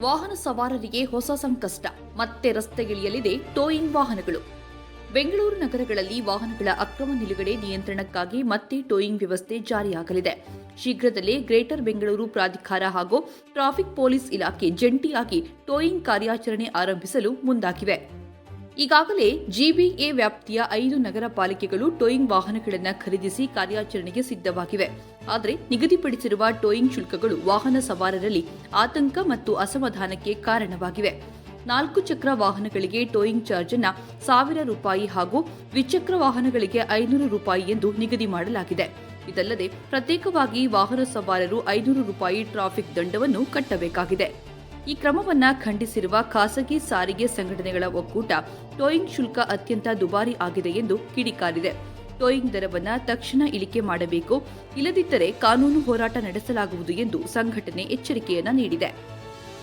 ವಾಹನ ಸವಾರರಿಗೆ ಹೊಸ ಸಂಕಷ್ಟ. ಮತ್ತೆ ರಸ್ತೆಗಿಳಿಯಲಿದೆ ಟೋಯಿಂಗ್ ವಾಹನಗಳು. ಬೆಂಗಳೂರು ನಗರಗಳಲ್ಲಿ ವಾಹನಗಳ ಅಕ್ರಮ ನಿಲುಗಡೆ ನಿಯಂತ್ರಣಕ್ಕಾಗಿ ಮತ್ತೆ ಟೋಯಿಂಗ್ ವ್ಯವಸ್ಥೆ ಜಾರಿಯಾಗಲಿದೆ. ಶೀಘ್ರದಲ್ಲೇ ಗ್ರೇಟರ್ ಬೆಂಗಳೂರು ಪ್ರಾಧಿಕಾರ ಹಾಗೂ ಟ್ರಾಫಿಕ್ ಪೊಲೀಸ್ ಇಲಾಖೆ ಜಂಟಿಯಾಗಿ ಟೋಯಿಂಗ್ ಕಾರ್ಯಾಚರಣೆ ಆರಂಭಿಸಲು ಮುಂದಾಗಿವೆ. ಈಗಾಗಲೇ ಜಿಬಿಎ ವ್ಯಾಪ್ತಿಯ 5 ನಗರ ಪಾಲಿಕೆಗಳು ಟೋಯಿಂಗ್ ವಾಹನಗಳನ್ನು ಖರೀದಿಸಿ ಕಾರ್ಯಾಚರಣೆಗೆ ಸಿದ್ಧವಾಗಿವೆ. ಆದರೆ ನಿಗದಿಪಡಿಸಿರುವ ಟೋಯಿಂಗ್ ಶುಲ್ಕಗಳು ವಾಹನ ಸವಾರರಲ್ಲಿ ಆತಂಕ ಮತ್ತು ಅಸಮಾಧಾನಕ್ಕೆ ಕಾರಣವಾಗಿವೆ. 4 ಚಕ್ರ ವಾಹನಗಳಿಗೆ ಟೋಯಿಂಗ್ ಚಾರ್ಜ್ ಅನ್ನು ₹1,000 ಹಾಗೂ ದ್ವಿಚಕ್ರ ವಾಹನಗಳಿಗೆ ₹500 ಎಂದು ನಿಗದಿ ಮಾಡಲಾಗಿದೆ. ಇದಲ್ಲದೆ ಪ್ರತ್ಯೇಕವಾಗಿ ವಾಹನ ಸವಾರರು ₹500 ಟ್ರಾಫಿಕ್ ದಂಡವನ್ನು ಕಟ್ಟಬೇಕಾಗಿದೆ. ಈ ಕ್ರಮವನ್ನು ಖಂಡಿಸಿರುವ ಖಾಸಗಿ ಸಾರಿಗೆ ಸಂಘಟನೆಗಳ ಒಕ್ಕೂಟ ಟೋಯಿಂಗ್ ಶುಲ್ಕ ಅತ್ಯಂತ ದುಬಾರಿ ಆಗಿದೆ ಎಂದು ಕಿಡಿಕಾರಿದೆ. ಟೋಯಿಂಗ್ ದರವನ್ನು ತಕ್ಷಣ ಇಳಿಕೆ ಮಾಡಬೇಕು, ಇಲ್ಲದಿದ್ದರೆ ಕಾನೂನು ಹೋರಾಟ ನಡೆಸಲಾಗುವುದು ಎಂದು ಸಂಘಟನೆ ಎಚ್ಚರಿಕೆಯನ್ನು ನೀಡಿದೆ.